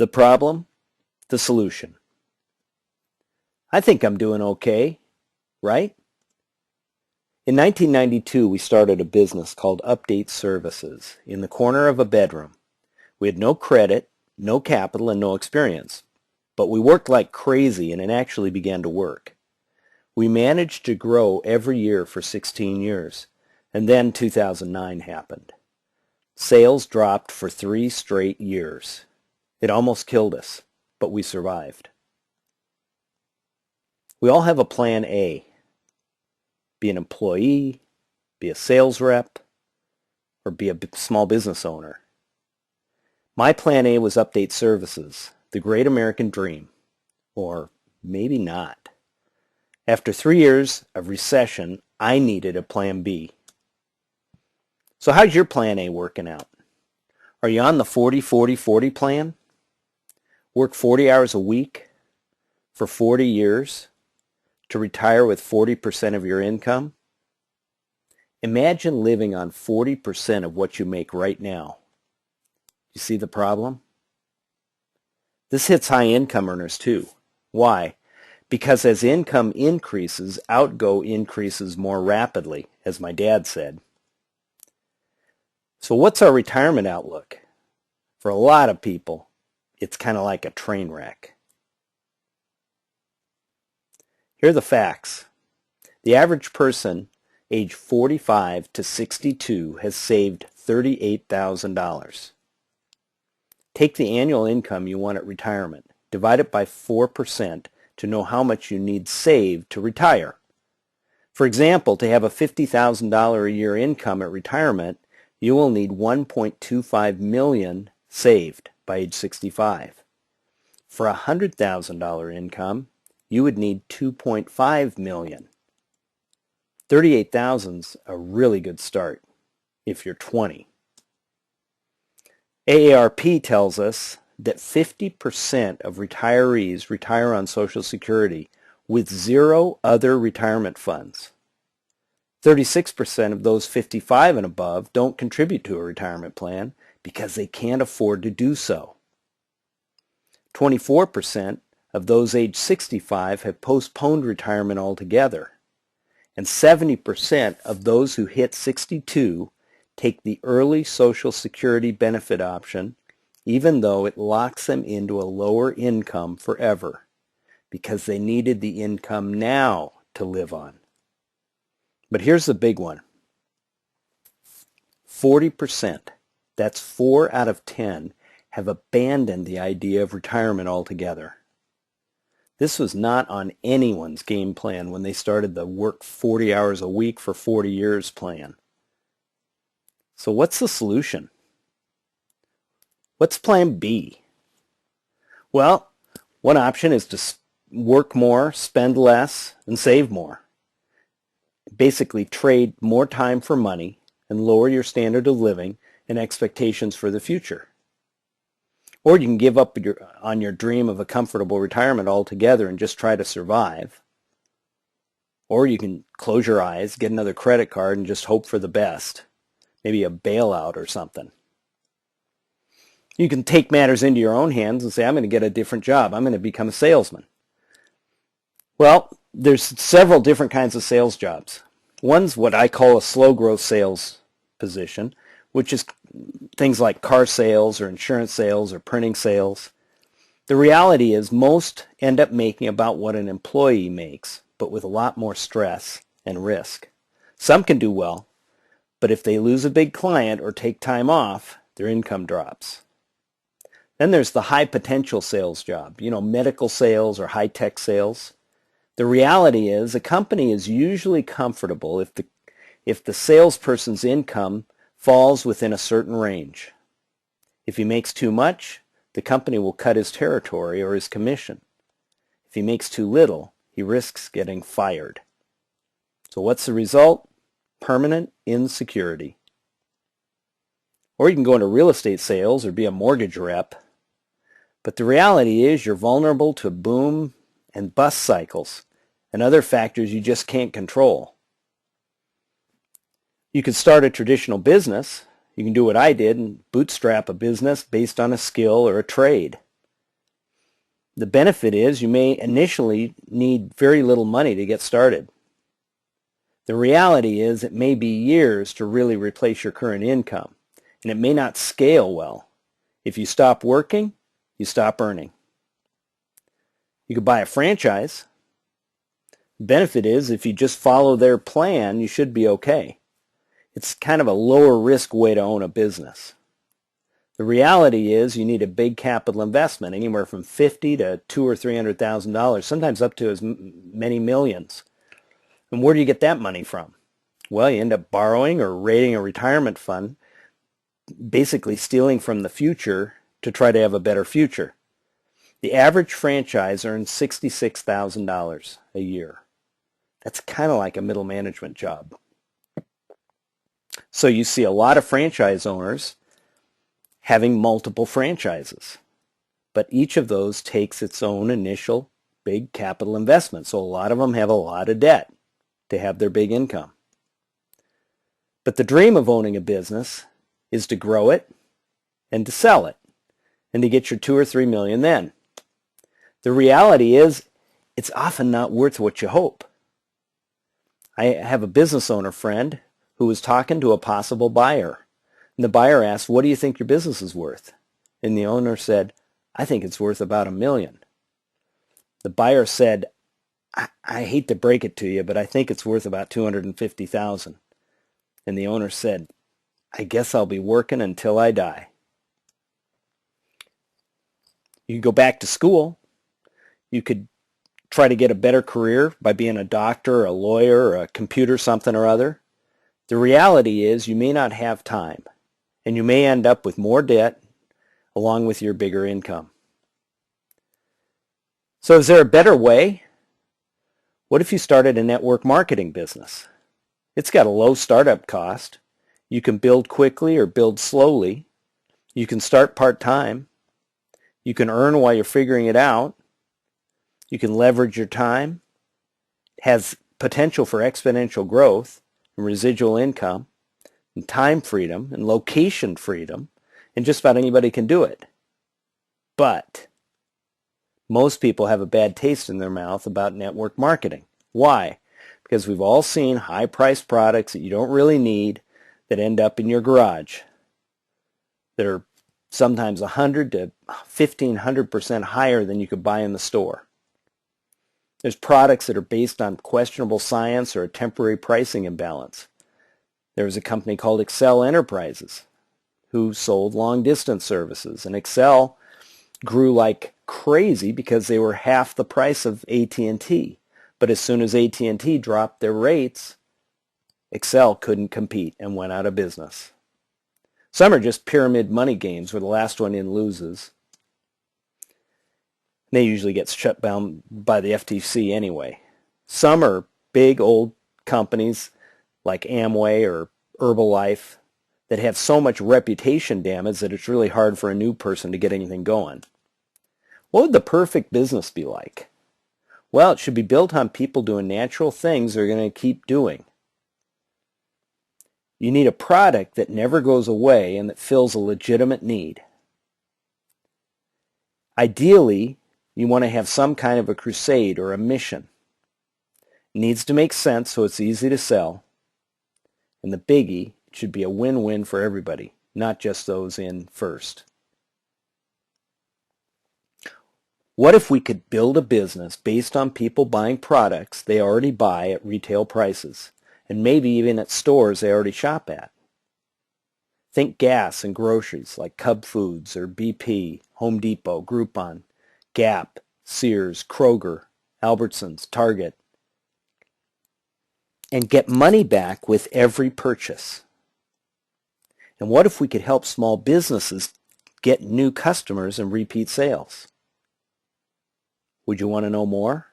The problem, the solution. I think I'm doing okay, right? In 1992, we started a business called Update Services in the corner of a bedroom. We had no credit, no capital, and no experience. But we worked like crazy, and it actually began to work. We managed to grow every year for 16 years, and then 2009 happened. Sales dropped for 3 straight years. It almost killed us, but we survived. We all have a plan A. Be an employee, be a sales rep, or be a small business owner. My plan A was Update Services, the great American dream. Or maybe not. After 3 years of recession, I needed a plan B. So how's your plan A working out? Are you on the 40-40-40 plan? Work 40 hours a week for 40 years to retire with 40% of your income? Imagine living on 40% of what you make right now. You see the problem? This hits high income earners too. Why? Because as income increases, outgo increases more rapidly, as my dad said. So what's our retirement outlook? For a lot of people, it's kind of like a train wreck. Here are the facts. The average person age 45 to 62 has saved $38,000. Take the annual income you want at retirement. Divide it by 4% to know how much you need saved to retire. For example, to have a $50,000 a year income at retirement, you will need $1.25 million saved by age 65. For a $100,000 income, you would need $2.5 million. $38,000's a really good start if you're 20. AARP tells us that 50% of retirees retire on Social Security with 0 other retirement funds. 36% of those 55 and above don't contribute to a retirement plan because they can't afford to do so. 24% of those age 65 have postponed retirement altogether. And 70% of those who hit 62 take the early Social Security benefit option, even though it locks them into a lower income forever, because they needed the income now to live on. But here's the big one. 40%, that's 4 out of 10, have abandoned the idea of retirement altogether. This was not on anyone's game plan when they started the work 40 hours a week for 40 years plan. So what's the solution? What's plan B? Well, one option is to work more, spend less, and save more. Basically trade more time for money and lower your standard of living and expectations for the future. Or you can give up on your dream of a comfortable retirement altogether and just try to survive. Or you can close your eyes, get another credit card, and just hope for the best. Maybe a bailout or something. You can take matters into your own hands and say, I'm going to get a different job. I'm going to become a salesman. Well, there's several different kinds of sales jobs. One's what I call a slow growth sales position, which is things like car sales or insurance sales or printing sales. The reality is most end up making about what an employee makes, but with a lot more stress and risk. Some can do well, but if they lose a big client or take time off, their income drops. Then there's the high potential sales job, medical sales or high-tech sales. The reality is a company is usually comfortable if the salesperson's income falls within a certain range. If he makes too much, the company will cut his territory or his commission. If he makes too little, he risks getting fired. So what's the result? Permanent insecurity. Or you can go into real estate sales or be a mortgage rep. But the reality is you're vulnerable to boom and bust cycles and other factors you just can't control. You could start a traditional business. You can do what I did and bootstrap a business based on a skill or a trade. The benefit is you may initially need very little money to get started. The reality is it may be years to really replace your current income, and it may not scale well. If you stop working, you stop earning. You could buy a franchise. The benefit is if you just follow their plan, you should be okay. It's kind of a lower risk way to own a business. The reality is you need a big capital investment, anywhere from $50,000 to $200,000 or $300,000, sometimes up to as many millions. And where do you get that money from? Well, you end up borrowing or raiding a retirement fund, basically stealing from the future to try to have a better future. The average franchise earns $66,000 a year. That's kind of like a middle management job. So you see a lot of franchise owners having multiple franchises, but each of those takes its own initial big capital investment. So a lot of them have a lot of debt to have their big income. But the dream of owning a business is to grow it and to sell it and to get your 2 or 3 million then. The reality is it's often not worth what you hope. I have a business owner friend who was talking to a possible buyer. And the buyer asked, what do you think your business is worth? And the owner said, I think it's worth about $1 million. The buyer said, I hate to break it to you, but I think it's worth about $250,000. And the owner said, I guess I'll be working until I die. You could go back to school. You could try to get a better career by being a doctor, a lawyer, or a computer something or other. The reality is you may not have time, and you may end up with more debt along with your bigger income. So is there a better way? What if you started a network marketing business? It's got a low startup cost. You can build quickly or build slowly. You can start part-time. You can earn while you're figuring it out. You can leverage your time. It has potential for exponential growth and residual income and time freedom and location freedom, and just about anybody can do it. But most people have a bad taste in their mouth about network marketing. Why? Because we've all seen high-priced products that you don't really need that end up in your garage that are sometimes 100 to 1,500% higher than you could buy in the store. There's products that are based on questionable science or a temporary pricing imbalance. There was a company called Excel Enterprises who sold long-distance services, and Excel grew like crazy because they were half the price of AT&T. But as soon as AT&T dropped their rates, Excel couldn't compete and went out of business. Some are just pyramid money games where the last one in loses. They usually get shut down by the FTC anyway. Some are big old companies like Amway or Herbalife that have so much reputation damage that it's really hard for a new person to get anything going. What would the perfect business be like? Well, it should be built on people doing natural things they're going to keep doing. You need a product that never goes away and that fills a legitimate need. Ideally, you want to have some kind of a crusade or a mission. It needs to make sense so it's easy to sell. And the biggie, it should be a win-win for everybody, not just those in first. What if we could build a business based on people buying products they already buy at retail prices, and maybe even at stores they already shop at? Think gas and groceries like Cub Foods or BP, Home Depot, Groupon, Gap, Sears, Kroger, Albertsons, Target, and get money back with every purchase. And what if we could help small businesses get new customers and repeat sales? Would you want to know more?